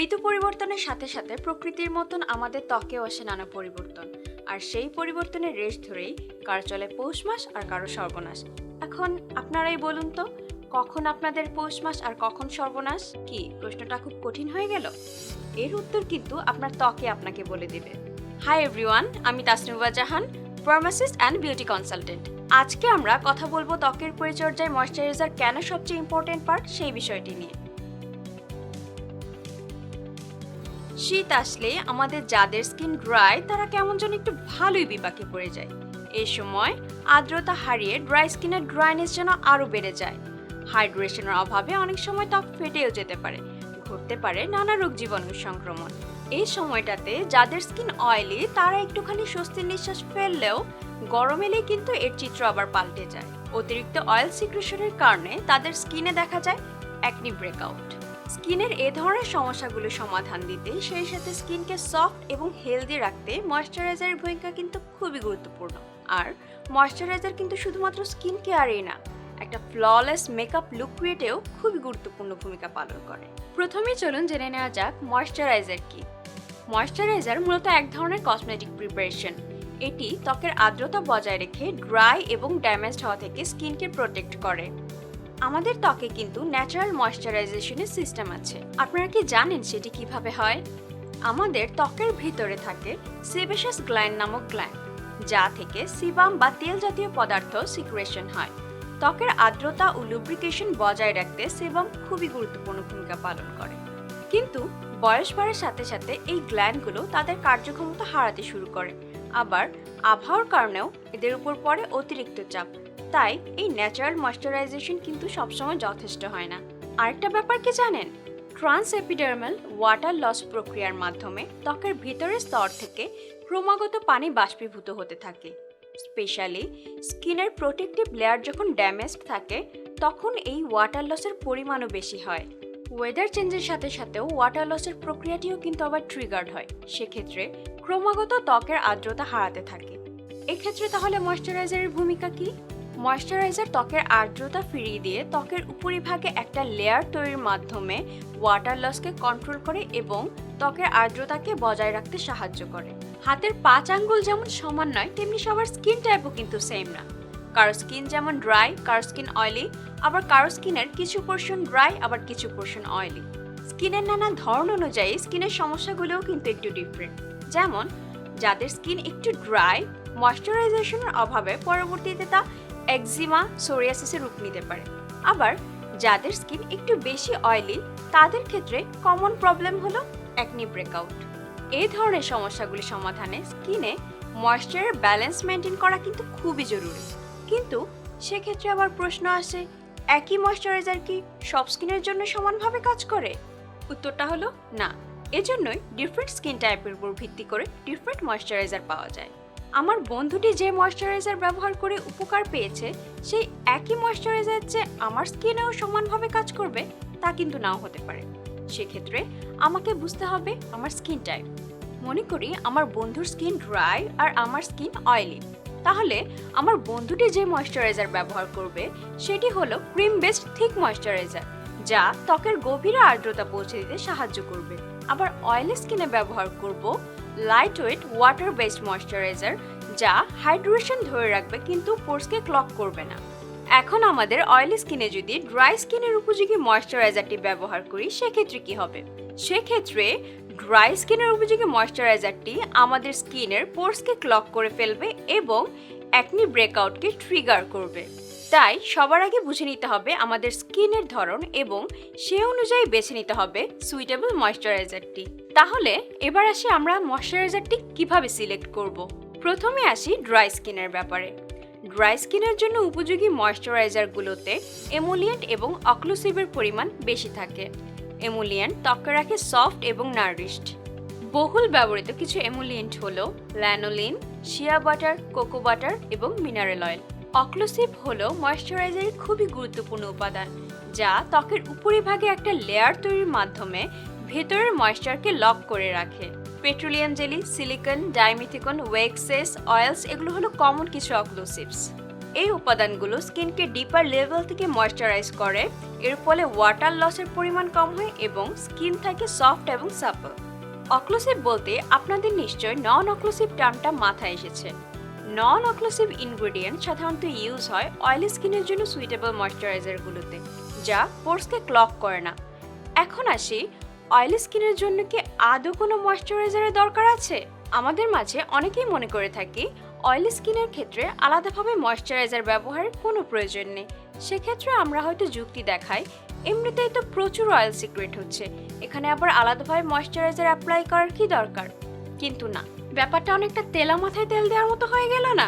ঋতু পরিবর্তনের সাথে সাথে প্রকৃতির মতন আমাদের ত্বকেও আসে নানা পরিবর্তন, আর সেই পরিবর্তনের রেশ ধরেই কারো চলে পৌষ মাস আর কারো সর্বনাশ। এখন আপনারাই বলুন তো, কখন আপনাদের পৌষ মাস আর কখন সর্বনাশ? কি প্রশ্নটা খুব কঠিন হয়ে গেল? এর উত্তর কিন্তু আপনার ত্বকে আপনাকে বলে দেবে। হাই এভরিওয়ান, আমি তাসনিমা জাহান, ফার্মাসিস্ট অ্যান্ড বিউটি কনসালটেন্ট। আজকে আমরা কথা বলবো ত্বকের পরিচর্যায় ময়েশ্চারাইজার কেন সবচেয়ে ইম্পর্টেন্ট পার্ট সেই বিষয়টি নিয়ে। শীত আসলে আমাদের যাদের স্কিন ড্রাই তারা কেমন যেন একটু ভালোই বিপাকে পড়ে যায়। এই সময় আর্দ্রতা হারিয়ে ড্রাই স্কিনের ড্রাইনেস যেন আরও বেড়ে যায়। হাইড্রেশনের অভাবে অনেক সময় ত্বক ফেটেও যেতে পারে, ঘটতে পারে নানা রোগ জীবাণুর সংক্রমণ। এই সময়টাতে যাদের স্কিন অয়েলি তারা একটুখানি স্বস্তির নিঃশ্বাস ফেললেও গরম এলেই কিন্তু এর চিত্র আবার পাল্টে যায়। অতিরিক্ত অয়েল সিক্রেশনের কারণে তাদের স্কিনে দেখা যায় অ্যাকনি ব্রেকআউট। স্কিনের এ ধরনের সমস্যাগুলো সমাধান দিতে, সেই সাথে স্কিনকে সফট এবং হেলদি রাখতে ময়েশ্চারাইজারের ভূমিকা কিন্তু খুবই গুরুত্বপূর্ণ। আর ময়েশ্চারাইজার কিন্তু শুধুমাত্র স্কিন কেয়ারেই না, একটা ফ্ললেস মেকআপ লুক ক্রিয়েটেও খুবই গুরুত্বপূর্ণ ভূমিকা পালন করে। প্রথমেই চলুন জেনে নেওয়া যাক ময়েশ্চারাইজার কি। ময়েশ্চারাইজার মূলত এক ধরনের কসমেটিক প্রিপারেশন। এটি ত্বকের আর্দ্রতা বজায় রেখে ড্রাই এবং ড্যামেজড হওয়া থেকে স্কিনকে প্রোটেক্ট করে। আমাদের ত্বকে কিন্তু ন্যাচারাল ময়েশ্চারাইজেশনের সিস্টেম আছে। আপনারা কি জানেন সেটি কিভাবে হয়? আমাদের ত্বকের ভিতরে থাকে সেবেশাস গ্ল্যান্ড নামক গ্ল্যান্ড, যা থেকে সিবাম বা তেল জাতীয় পদার্থ সিক্রেশন হয়। ত্বকের আর্দ্রতা ও লুব্রিকেশন বজায় রাখতে সেবাম খুবই গুরুত্বপূর্ণ ভূমিকা পালন করে। কিন্তু বয়স বাড়ার সাথে সাথে এই গ্ল্যান্ডগুলো তাদের কার্যক্ষমতা হারাতে শুরু করে। আবার আবহাওয়ার কারণেও এদের উপর পড়ে অতিরিক্ত চাপ। তাই এই ন্যাচারাল ময়েশ্চারাইজেশন কিন্তু সবসময় যথেষ্ট হয় না। আরেকটা ব্যাপার কি জানেন? ট্রান্স এপিডার্মাল ওয়াটার লস প্রক্রিয়ার মাধ্যমে ত্বকের ভিতরের স্তর থেকে ক্রমাগত পানি বাষ্পীভূত হতে থাকে। স্পেশালি স্কিনের প্রোটেক্টিভ লেয়ার যখন ড্যামেজড থাকে, তখন এই ওয়াটার লসের পরিমাণও বেশি হয়। ওয়েদার চেঞ্জের সাথে সাথেও ওয়াটার লসের প্রক্রিয়াটিও কিন্তু আবার ট্রিগার্ড হয়। সেক্ষেত্রে ক্রমাগত ত্বকের আর্দ্রতা হারাতে থাকে। এক্ষেত্রে তাহলে ময়েশ্চারাইজারের ভূমিকা কি? ময়েশ্চারাইজার ত্বকের আর্দ্রতা ফিরিয়ে দিয়ে ত্বকের উপরিভাগে একটা লেয়ার তৈরির মাধ্যমে ওয়াটার লসকে কন্ট্রোল করে এবং ত্বকের আর্দ্রতাকে বজায় রাখতে সাহায্য করে। হাতের 5 আঙ্গুল যেমন সমান নয়, তেমনি সবার স্কিন টাইপও কিন্তু সেম না। কারো স্কিন যেমন ড্রাই, কারো স্কিন অয়েলি, আবার কারো স্কিনের কিছু পোর্শন ড্রাই, আবার কিছু পোর্শন অয়েলি। স্কিনের নানা ধরন অনুযায়ী স্কিনের সমস্যাগুলোও কিন্তু একটু ডিফারেন্ট। যেমন যাদের স্কিন একটু ড্রাই, ময়েশ্চারাইজেশনের অভাবে পরবর্তীতে তা একজিমা, সোরিয়াসিসের রূপ নিতে পারে। আবার যাদের স্কিন একটু বেশি অয়েলি, তাদের ক্ষেত্রে কমন প্রবলেম হলো অ্যাকনি ব্রেকআউট। এই ধরনের সমস্যাগুলি সমাধানে স্কিনে ময়েশ্চারের ব্যালেন্স মেনটেন করা কিন্তু খুবই জরুরি। কিন্তু সেক্ষেত্রে আবার প্রশ্ন আসে, একই ময়েশ্চারাইজার কি সব স্কিনের জন্য সমানভাবে কাজ করে? উত্তরটা হলো না। এজন্যই ডিফারেন্ট স্কিন টাইপের উপর ভিত্তি করে ডিফারেন্ট ময়েশ্চারাইজার পাওয়া যায়। আমার বন্ধুটি যে ময়েশ্চারাইজার ব্যবহার করে উপকার পেয়েছে, সেই একই ময়েশ্চারাইজার যে আমার স্কিনেও সমানভাবে কাজ করবে তা কিন্তু নাও হতে পারে। সেক্ষেত্রে আমাকে বুঝতে হবে আমার স্কিন টাইপ। মনে করি আমার বন্ধুর স্কিন ড্রাই আর আমার স্কিন অয়েলি। তাহলে আমার বন্ধুটি যে ময়েশ্চারাইজার ব্যবহার করবে সেটি হলো ক্রিম বেসড থিক ময়েশ্চারাইজার, যা ত্বকের গভীরে আর্দ্রতা পৌঁছে দিতে সাহায্য করবে। আবার অয়েলি স্কিনে ব্যবহার করব light weight water based moisturiser, যা হাইড্রেশন ধরে রাখবে কিন্তু পোরসকে ক্লগ করবে না। এখন আমাদের অয়েলি স্কিনে যদি ড্রাই স্কিনের উপযোগী ময়েশ্চারাইজারটি ব্যবহার করি, সেক্ষেত্রে কি হবে? সেক্ষেত্রে ড্রাই স্কিনের উপযোগী ময়েশ্চারাইজারটি আমাদের স্কিনের পোরসকে ক্লগ করে ফেলবে এবং অ্যাকনি ব্রেকআউটকে ট্রিগার করবে। তাই সবার আগে বুঝে নিতে হবে আমাদের স্কিনের ধরন এবং সে অনুযায়ী বেছে নিতে হবে সুইটেবল ময়েশ্চারাইজারটি। তাহলে এবার আসি আমরা ময়েশ্চারাইজারটি কিভাবে সিলেক্ট করব। প্রথমে আসি ড্রাই স্কিনের ব্যাপারে। ড্রাই স্কিনের জন্য উপযোগী ময়েশ্চারাইজারগুলোতে এমোলিয়েন্ট এবং অক্লুসিভের পরিমাণ বেশি থাকে। এমোলিয়েন্ট ত্বককে রাখে সফট এবং নারিশড। বহুল ব্যবহৃত কিছু এমোলিয়েন্ট হলো lanolin, shea butter, cocoa butter এবং মিনারেল অয়েল। অক্লুসিভ হলো ময়েশ্চারাইজারের খুবই গুরুত্বপূর্ণ উপাদান, যা ত্বকের উপরিভাগে একটা লেয়ার তৈরির মাধ্যমে ভেতরের ময়েশ্চারকে লক করে রাখে। পেট্রোলিয়াম জেলি, সিলিকন, ডাইমিথিকন, ওয়েক্সেস, অয়েলস এগুলো হলো কমন কিছু অক্লুসিভস। এই উপাদানগুলো স্কিনকে ডিপার লেভেল থেকে ময়েশ্চারাইজ করে, এর ফলে ওয়াটার লসের পরিমাণ কম হয় এবং স্কিন থাকে সফট এবং সাপল। অক্লুসিভ বলতে আপনাদের নিশ্চয় নন অক্লুসিভ টার্মটা মাথায় এসেছে। নন অক্লুসিভ ইনগ্রেডিয়েন্ট সাধারণত ইউজ হয় অয়েলি স্কিনের জন্য সুইটেবল ময়েশ্চারাইজারগুলোতে, যা পোরসকে ক্লগ করে না। এখন আসি, অয়েলি স্কিনের জন্য কি আদৌ কোনো ময়েশ্চারাইজারের দরকার আছে? আমাদের মাঝে অনেকেই মনে করে থাকি অয়েলি স্কিনের ক্ষেত্রে আলাদাভাবে ময়েশ্চারাইজার ব্যবহারের কোনো প্রয়োজন নেই। সেক্ষেত্রে আমরা হয়তো যুক্তি দেখাই, এমনিতেই তো প্রচুর অয়েল সিক্রেট হচ্ছে, এখানে আবার আলাদাভাবে ময়েশ্চারাইজার অ্যাপ্লাই করার কি দরকার? কিন্তু না, ব্যাপারটা অনেকটা তেলা মাথায় তেল দেওয়ার মতো হয়ে গেল না?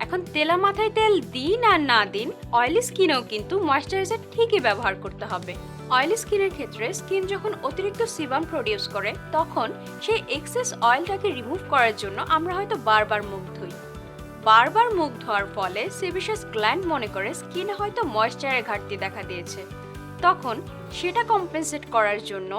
এখন তেলা মাথায় তেল দিন আর না দিন, অয়েলি স্কিনেও কিন্তু ময়েশ্চারাইজার ঠিকই ব্যবহার করতে হবে। অয়েলি স্কিনের ক্ষেত্রে স্কিন যখন অতিরিক্ত সিবাম প্রডিউস করে, তখন সেই এক্সেস অয়েলটাকে রিমুভ করার জন্য আমরা হয়তো বারবার মুখ ধুই। বারবার মুখ ধোয়ার ফলে সেবাসিয়াস গ্ল্যান্ড মনে করে স্কিনে হয়তো ময়েশ্চারের ঘাটতি দেখা দিয়েছে। তখন সেটা কম্পেনসেট করার জন্য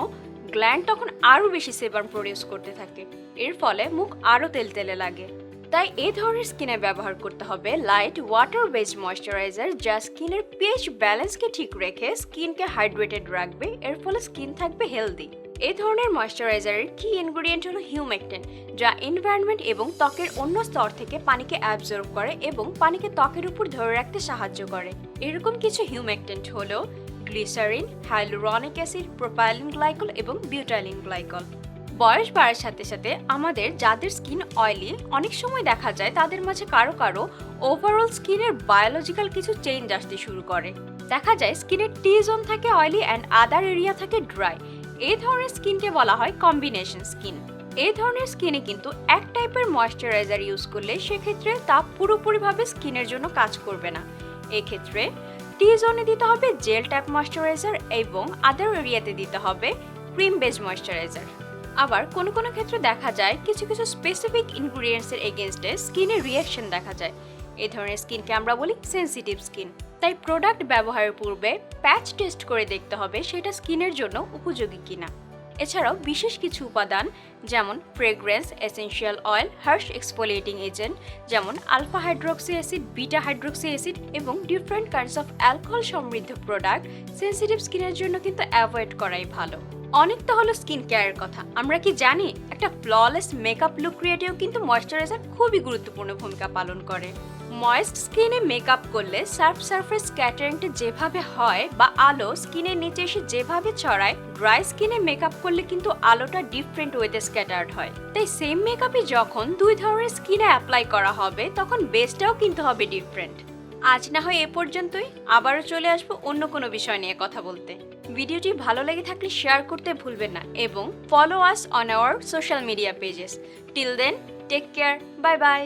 গ্ল্যান্ড তখন আরও বেশি সেবাম প্রডিউস করতে থাকে, এর ফলে মুখ আরও তেলতেলে লাগে। তাই এই ধরনের স্কিনে ব্যবহার করতে হবে লাইট ওয়াটার বেসড ময়েশ্চারাইজার, যা স্কিনের পিএইচ ব্যালেন্সকে ঠিক রেখে স্কিনকে হাইড্রেটেড রাখবে, এর ফলে স্কিন থাকবে হেলদি। এই ধরনের ময়েশ্চারাইজারের কি ইনগ্রেডিয়েন্ট হলো হিউমেকটেন, যা এনভায়রনমেন্ট এবং ত্বকের অন্য স্তর থেকে পানিকে অ্যাবজর্ব করে এবং পানিকে ত্বকের উপর ধরে রাখতে সাহায্য করে। এরকম কিছু হিউমেকটেন্ট হলো glycerin, hyaluronic acid, propylene glycol এবং বিউটাইলিন গ্লাইকল। বয়স বাড়ার সাথে সাথে আমাদের যাদের স্কিন অয়েলি, অনেক সময় দেখা যায় তাদের মাঝে কারো কারো ওভারঅল স্কিনের বায়োলজিক্যাল কিছু চেঞ্জ আসতে শুরু করে। দেখা যায় স্কিনের টি জোন থাকে অয়েলি অ্যান্ড আদার এরিয়া থাকে ড্রাই। এই ধরনের স্কিনকে বলা হয় কম্বিনেশন স্কিন। এই ধরনের স্কিনে কিন্তু এক টাইপের ময়েশ্চারাইজার ইউজ করলে সেক্ষেত্রে তা পুরোপুরিভাবে স্কিনের জন্য কাজ করবে না। এক্ষেত্রে টি জোনে দিতে হবে জেল টাইপ ময়েশ্চারাইজার এবং আদার এরিয়াতে দিতে হবে ক্রিম বেসড ময়েশ্চারাইজার। আবার কোনো কোনো ক্ষেত্রে দেখা যায় কিছু কিছু স্পেসিফিক ইনগ্রেডিয়েন্টসের এগেনস্টে স্কিনের রিয়াকশন দেখা যায়। এই ধরনের স্কিনকে আমরা বলি সেনসিটিভ স্কিন। তাই প্রোডাক্ট ব্যবহারের পূর্বে প্যাচ টেস্ট করে দেখতে হবে সেটা স্কিনের জন্য উপযোগী কিনা। এছাড়াও বিশেষ কিছু উপাদান যেমন fragrance, essential oil, harsh exfoliating agent যেমন alpha hydroxy acid, beta hydroxy acid এবং ডিফারেন্ট কাইন্ডস অফ অ্যালকোহল সমৃদ্ধ প্রোডাক্ট সেনসিটিভ স্কিনের জন্য কিন্তু অ্যাভয়েড করাই ভালো। অনেক তো হলো স্কিন কেয়ারের কথা, আমরা কি জানি একটা ফ্ললেস মেকআপ লুক ক্রিয়েটেও কিন্তু ময়েশ্চারাইজার খুবই গুরুত্বপূর্ণ ভূমিকা পালন করে। ময়েস্ট স্কিনে মেকআপ করলে সারফেস স্ক্যাটারিংটা যেভাবে হয় বা আলো স্কিনের নিচে এসে যেভাবে ছড়ায়, ড্রাই স্কিনে মেকআপ করলে কিন্তু আলোটা ডিফারেন্ট ওয়েতে স্ক্যাটার্ড হয়। তাই সেম মেকআপই যখন দুই ধরনের স্কিনে অ্যাপ্লাই করা হবে, তখন বেসটাও কিন্তু হবে ডিফারেন্ট। আজ না হয় এ পর্যন্তই, আবারও চলে আসবো অন্য কোনো বিষয় নিয়ে কথা বলতে। ভিডিওটি ভালো লেগে থাকলে শেয়ার করতে ভুলবেন না এবং follow us on our social media pages. Till then, take care, bye by.